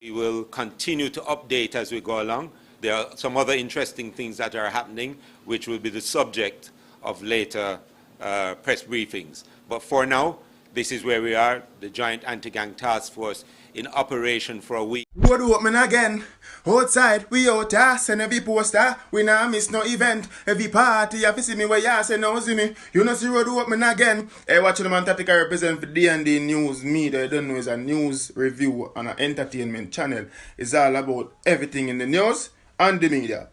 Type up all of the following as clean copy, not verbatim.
We will continue to update as we go along. There are some other interesting things that are happening, which will be the subject of later press briefings. But for now, this is where we are, the Joint Anti-Gang Task Force in operation for a week. Road open again. Outside, we out here, send every poster. We nah miss no event. Every party, you see me where you say no see me. You know see road open again. Hey, watch the man Tatika represent for D&D News Media. You don't know it's a news review and an entertainment channel. It's all about everything in the news and the media.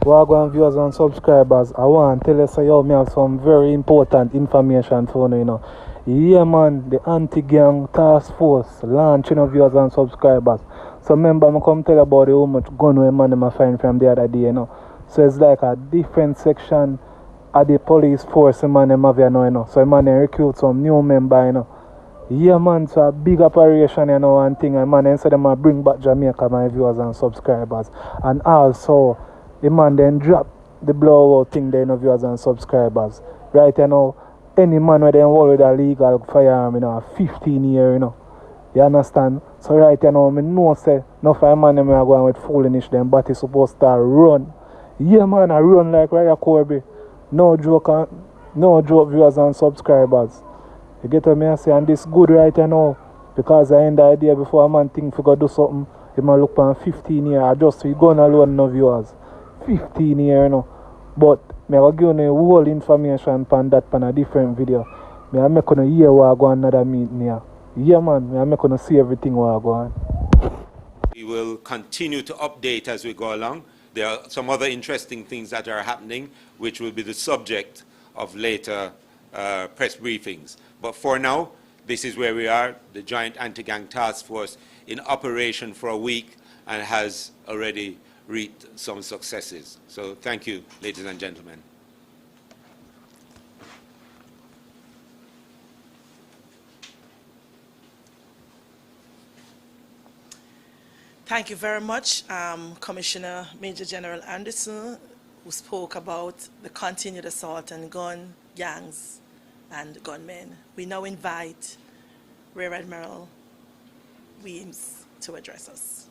Wagwan viewers and subscribers, I want to tell you so you may have some very important information for you know. Yeah man, the anti-gang task force launching of viewers and subscribers. So remember I come tell you about how much gun we man I find from the other day, you know. So it's like a different section of the police force man have you know. So man recruit some new member, you know. Yeah man, so a big operation, you know, and thing, and man instead them bring back Jamaica, my viewers and subscribers. And also the man then drop the blowout thing there, you know, viewers and subscribers. Right, you know, any man where they involved with a legal firearm, you know, 15 years, you know. You understand? So right, you know, I know say no fireman them are going with foolishness them, but it's supposed to run. Yeah man, I run like Raya Corby. No joke, viewers and subscribers. You get what me I say, and this good right, you know, because I end the idea before a man think for do something, he might look for 15 years. I just we gun alone no viewers. 15 years, you know. But I will give you the whole information on that on a different video. I make you hear what I go on another meeting here. Yeah man, I make you see everything what I go on. We will continue to update as we go along. There are some other interesting things that are happening, which will be the subject of later press briefings. But for now, this is where we are, the Joint Anti-Gang Task Force in operation for a week and has already reaped some successes. So thank you, ladies and gentlemen. Thank you very much, Commissioner Major General Anderson, who spoke about the continued assault on gun gangs and gunmen. We now invite Rear Admiral Weems to address us.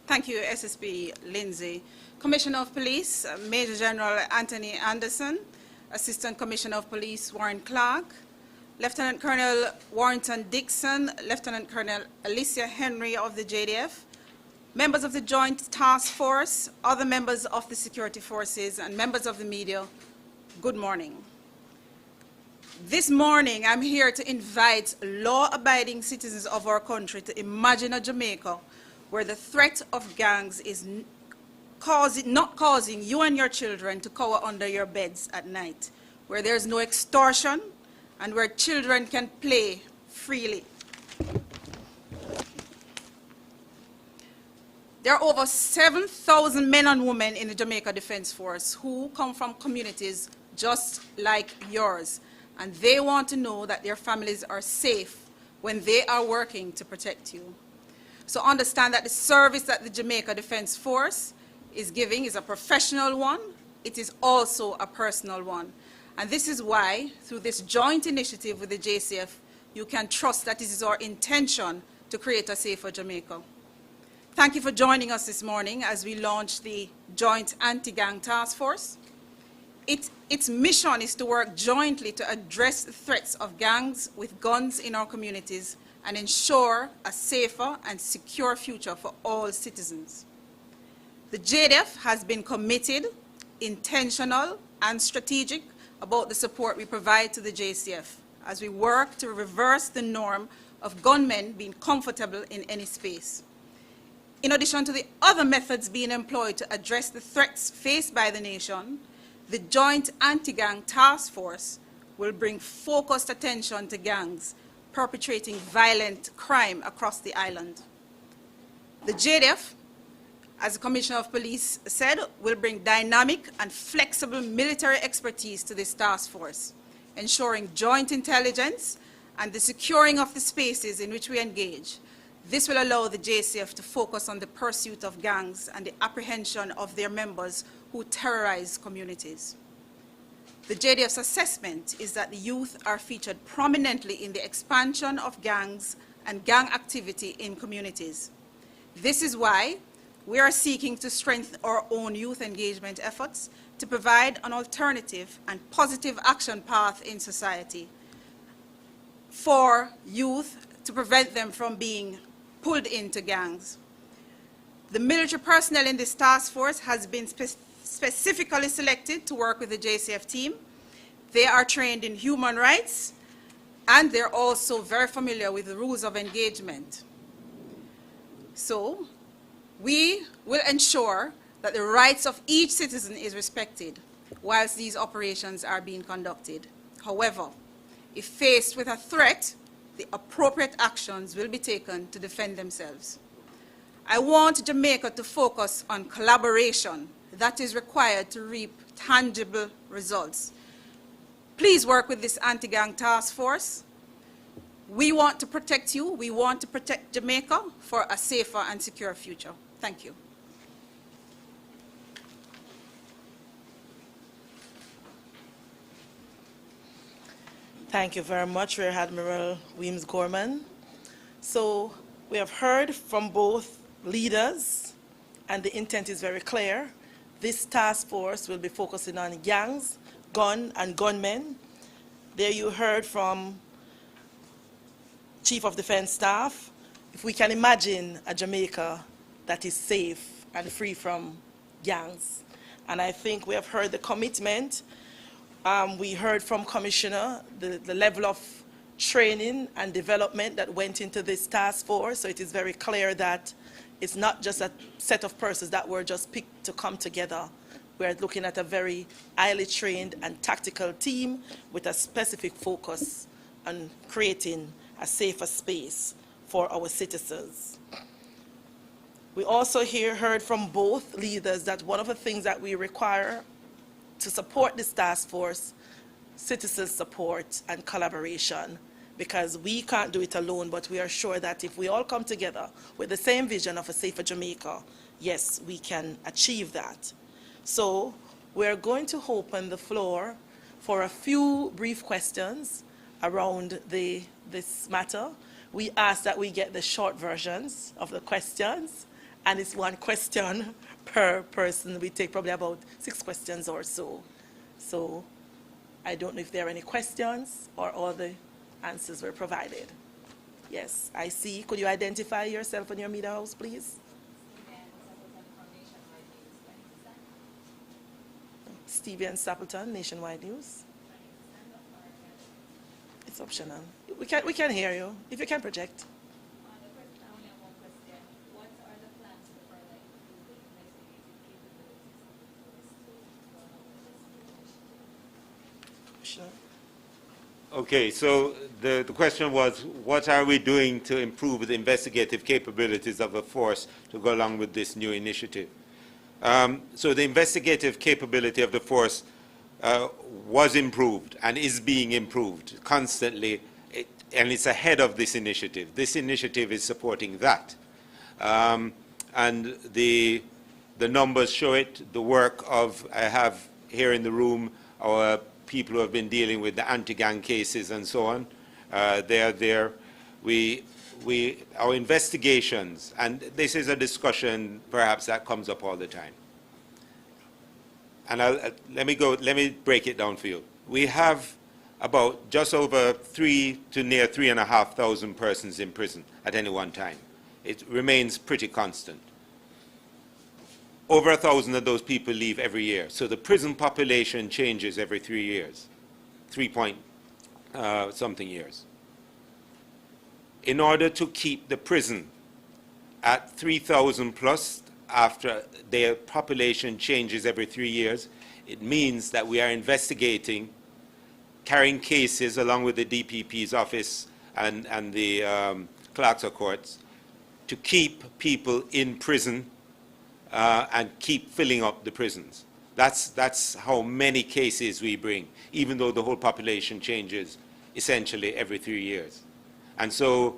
Thank you, SSP Lindsay. Commissioner of Police, Major General Anthony Anderson, Assistant Commissioner of Police Warren Clark, Lieutenant Colonel Warrington Dixon, Lieutenant Colonel Alicia Henry of the JDF, members of the Joint Task Force, other members of the security forces, and members of the media, good morning. This morning, I'm here to invite law-abiding citizens of our country to imagine a Jamaica where the threat of gangs is not causing you and your children to cower under your beds at night, where there's no extortion and where children can play freely. There are over 7,000 men and women in the Jamaica Defense Force who come from communities just like yours, and they want to know that their families are safe when they are working to protect you. So understand that the service that the Jamaica Defense Force is giving is a professional one. It is also a personal one. And this is why, through this joint initiative with the JCF, you can trust that this is our intention to create a safer Jamaica. Thank you for joining us this morning as we launch the Joint Anti-Gang Task Force. Its mission is to work jointly to address the threats of gangs with guns in our communities and ensure a safer and secure future for all citizens. The JDF has been committed, intentional, and strategic about the support we provide to the JCF as we work to reverse the norm of gunmen being comfortable in any space. In addition to the other methods being employed to address the threats faced by the nation, the Joint Anti-Gang Task Force will bring focused attention to gangs perpetrating violent crime across the island. The JDF, as the Commissioner of Police said, will bring dynamic and flexible military expertise to this task force, ensuring joint intelligence and the securing of the spaces in which we engage. This will allow the JCF to focus on the pursuit of gangs and the apprehension of their members who terrorize communities. The JDF's assessment is that the youth are featured prominently in the expansion of gangs and gang activity in communities. This is why we are seeking to strengthen our own youth engagement efforts to provide an alternative and positive action path in society for youth to prevent them from being pulled into gangs. The military personnel in this task force has been specifically selected to work with the JCF team. They are trained in human rights, and they're also very familiar with the rules of engagement. So we will ensure that the rights of each citizen is respected whilst these operations are being conducted. However, if faced with a threat, the appropriate actions will be taken to defend themselves. I want Jamaica to focus on collaboration that is required to reap tangible results. Please work with this anti-gang task force. We want to protect you. We want to protect Jamaica for a safer and secure future. Thank you. Thank you very much, Rear Admiral Weems Gorman. So we have heard from both leaders, and the intent is very clear. This task force will be focusing on gangs, gun and gunmen. There you heard from Chief of Defense Staff. If we can imagine a Jamaica that is safe and free from gangs. And I think we have heard the commitment. We heard from Commissioner the level of training and development that went into this task force. So it is very clear that it's not just a set of persons that were just picked to come together. We're looking at a very highly trained and tactical team with a specific focus on creating a safer space for our citizens. We also heard from both leaders that one of the things that we require to support this task force, citizen support and collaboration, because we can't do it alone, but we are sure that if we all come together with the same vision of a safer Jamaica, yes, we can achieve that. So we're going to open the floor for a few brief questions around this matter. We ask that we get the short versions of the questions, and it's one question per person. We take probably about 6 questions or so. So I don't know if there are any questions or all the answers were provided. Yes, I see. Could you identify yourself and your media house, please? Steven Stapleton, Nationwide News. It's optional. We can hear you, if you can project. Okay, so the question was, what are we doing to improve the investigative capabilities of the force to go along with this new initiative? So the investigative capability of the force was improved and is being improved constantly, and it's ahead of this initiative. This initiative is supporting that. And the numbers show it. The work of, I have here in the room, our people who have been dealing with the anti-gang cases and so on. They are there. Our investigations, and this is a discussion perhaps that comes up all the time. And let me break it down for you. We have about just over 3 to near 3,500 persons in prison at any one time. It remains pretty constant. Over 1,000 of those people leave every year. So the prison population changes every 3 years, 3-point-something years. In order to keep the prison at 3,000 plus after their population changes every 3 years, it means that we are investigating, carrying cases along with the DPP's office and the clerks of courts to keep people in prison and keep filling up the prisons. That's how many cases we bring, even though the whole population changes essentially every 3 years. And so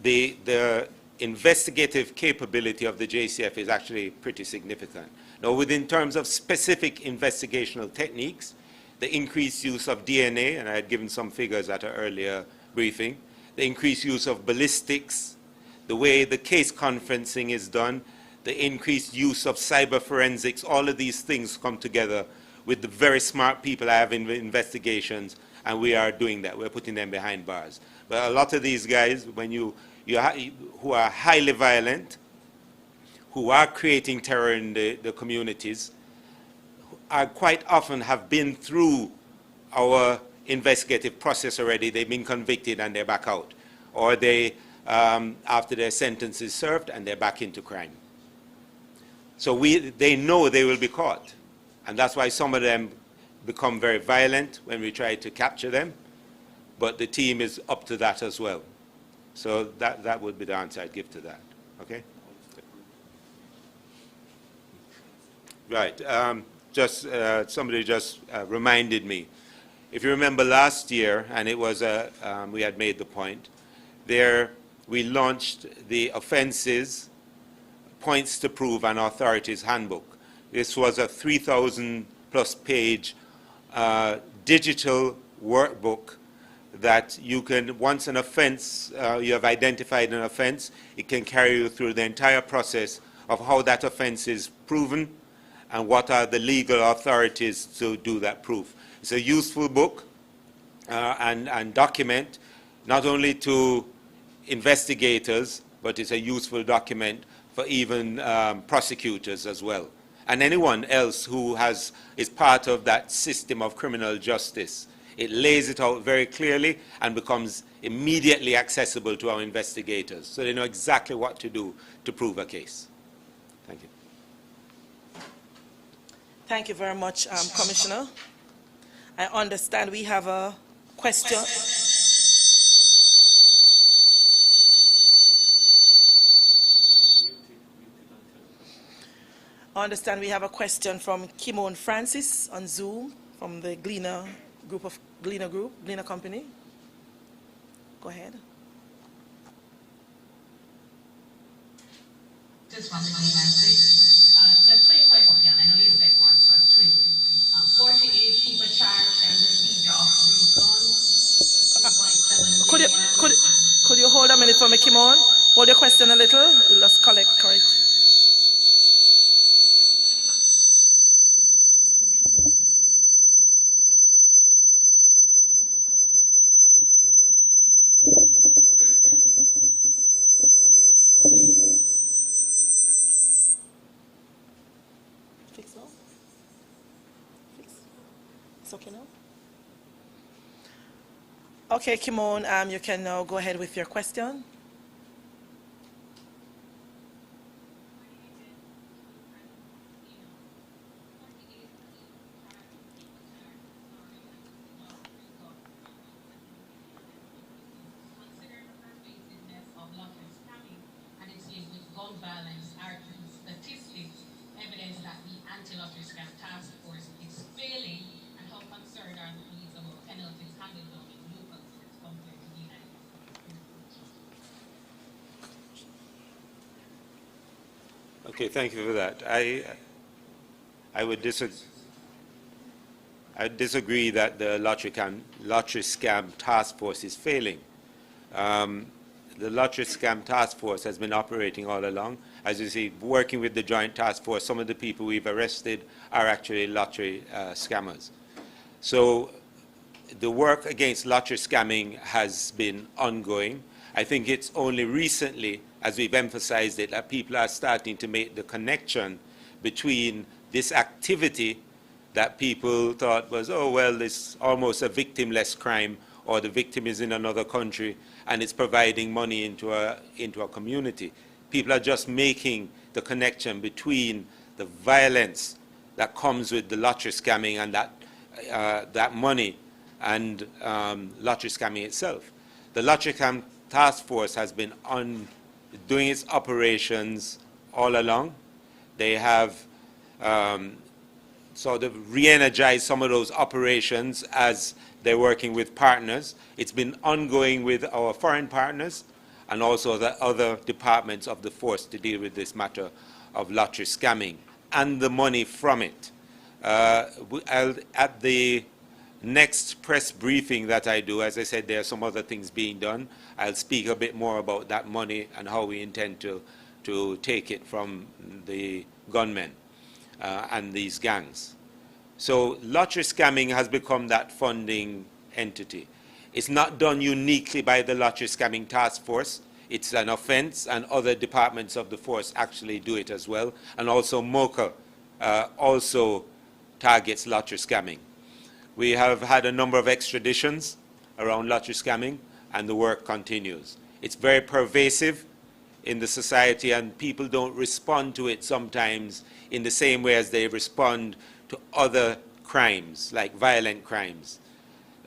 the investigative capability of the JCF is actually pretty significant. Now, within terms of specific investigational techniques, the increased use of DNA, and I had given some figures at an earlier briefing, the increased use of ballistics, the way the case conferencing is done, the increased use of cyber forensics, all of these things come together with the very smart people I have in investigations, and we are doing that. We're putting them behind bars. But a lot of these guys, when who are highly violent, who are creating terror in the communities, are quite often have been through our investigative process already. They've been convicted and they're back out. Or they, after their sentence is served, and they're back into crime. So they know they will be caught. And that's why some of them become very violent when we try to capture them. But the team is up to that as well. So that would be the answer I'd give to that. Okay? Right. Somebody just reminded me. If you remember last year, and it was we had made the point, there we launched the offenses, points to prove, and authorities handbook. This was a 3,000+ page digital workbook that you can, once an offense, you have identified an offense, it can carry you through the entire process of how that offense is proven and what are the legal authorities to do that proof. It's a useful book and document, not only to investigators, but it's a useful document for even prosecutors as well. And anyone else who is part of that system of criminal justice. It lays it out very clearly and becomes immediately accessible to our investigators, so they know exactly what to do to prove a case. Thank you. Thank you very much, Commissioner. I understand we have a question. I understand we have a question from Kimon Francis on Zoom from the Gleaner Company. Go ahead. Just one thing, it's a twin question. I know you said one, but twin. 48 people charged and the seizure of 3 guns. Could you hold a minute for me, Kimon? Hold your question a little. Let's correct. It's okay now? Okay, Kimon, you can now go ahead with your question. Okay, thank you for that. I would disagree that the lottery scam task force is failing. The lottery scam task force has been operating all along. As you see, working with the joint task force, some of the people we've arrested are actually lottery scammers. So the work against lottery scamming has been ongoing. I think it's only recently, as we've emphasized it, that people are starting to make the connection between this activity that people thought was, oh, well, it's almost a victimless crime, or the victim is in another country and it's providing money into a community. People are just making the connection between the violence that comes with the lottery scamming and that money and lottery scamming itself. The lottery scam task force has been doing its operations all along. They have sort of re-energized some of those operations as they're working with partners. It's been ongoing with our foreign partners, and also the other departments of the force to deal with this matter of lottery scamming and the money from it. At the next press briefing that I do, as I said, there are some other things being done. I'll speak a bit more about that money and how we intend to take it from the gunmen and these gangs. So lottery scamming has become that funding entity. It's not done uniquely by the Lottery Scamming Task Force. It's an offense, and other departments of the force actually do it as well. And also MOCA also targets lottery scamming. We have had a number of extraditions around lottery scamming, and the work continues. It's very pervasive in the society, and people don't respond to it sometimes in the same way as they respond to other crimes, like violent crimes.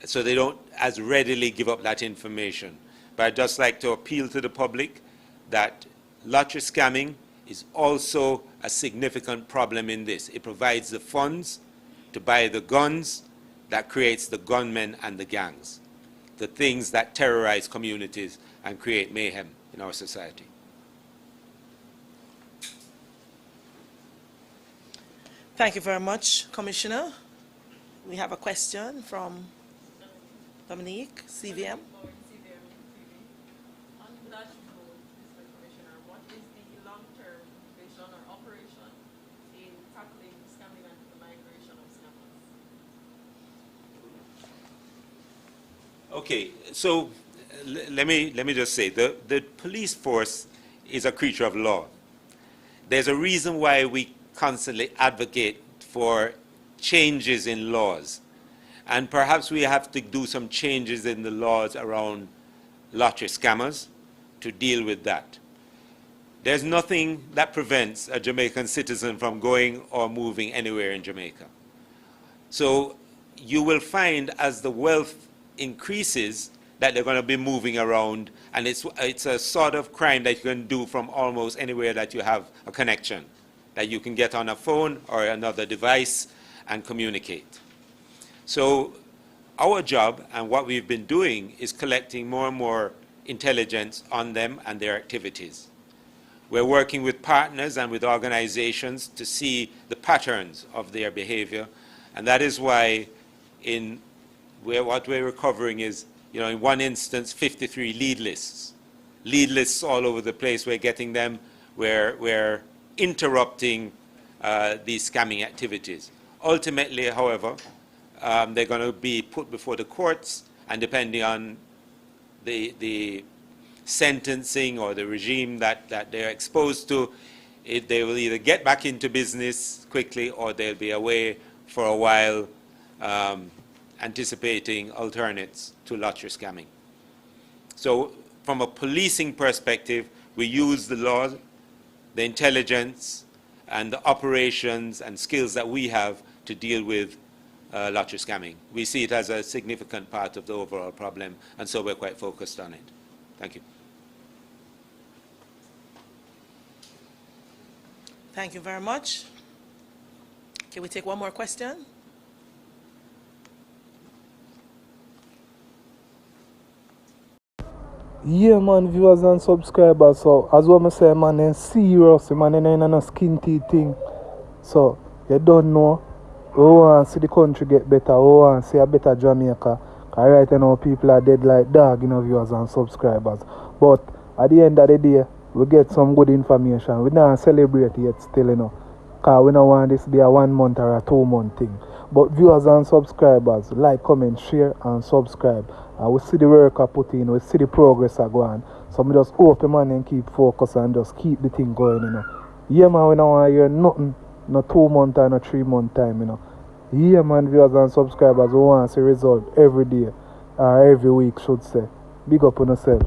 So they don't as readily give up that information. But I'd just like to appeal to the public that lottery scamming is also a significant problem in this. It provides the funds to buy the guns that creates the gunmen and the gangs, the things that terrorize communities and create mayhem in our society. Thank you very much, Commissioner. We have a question from Dominique, CVM. On that note, Mr. Commissioner, what is the long-term vision or operation in tackling scamming and the migration of scammers? Okay, so let me just say, the police force is a creature of law. There's a reason why we constantly advocate for changes in laws. And perhaps we have to do some changes in the laws around lottery scammers to deal with that. There's nothing that prevents a Jamaican citizen from going or moving anywhere in Jamaica. So you will find as the wealth increases that they're going to be moving around, and it's a sort of crime that you can do from almost anywhere that you have a connection, that you can get on a phone or another device and communicate. So our job and what we've been doing is collecting more and more intelligence on them and their activities. We're working with partners and with organizations to see the patterns of their behavior, and that is why what we're recovering is, in one instance, 53 lead lists. Lead lists all over the place. We're getting them. We're interrupting these scamming activities. Ultimately, however, they're going to be put before the courts, and depending on the sentencing or the regime that they're exposed to, they will either get back into business quickly or they'll be away for a while, anticipating alternates to lottery scamming. So from a policing perspective, we use the law, the intelligence, and the operations and skills that we have to deal with lottery scamming. We see it as a significant part of the overall problem, and so we're quite focused on it. Thank you. Thank you very much. Can we take one more question? Yeah, man, viewers and subscribers. So, as what I say, man, then serious, man, then ain't no skin teeth thing. So, you don't know. We want to see the country get better. We want to see a better Jamaica. Because right now, people are dead like dog, viewers and subscribers. But at the end of the day, we get some good information. We don't celebrate yet still, Because we don't want this to be a 1 month or a 2 month thing. But viewers and subscribers, like, comment, share, and subscribe. And we see the work I put in, we see the progress I go on. So we just open, man, and keep focus and just keep the thing going, Yeah, man, we don't want to hear nothing, no 2 month or no 3 month time, Yeah, man, viewers and subscribers, we want to see result every day, or every week, should say. Big up on yourself.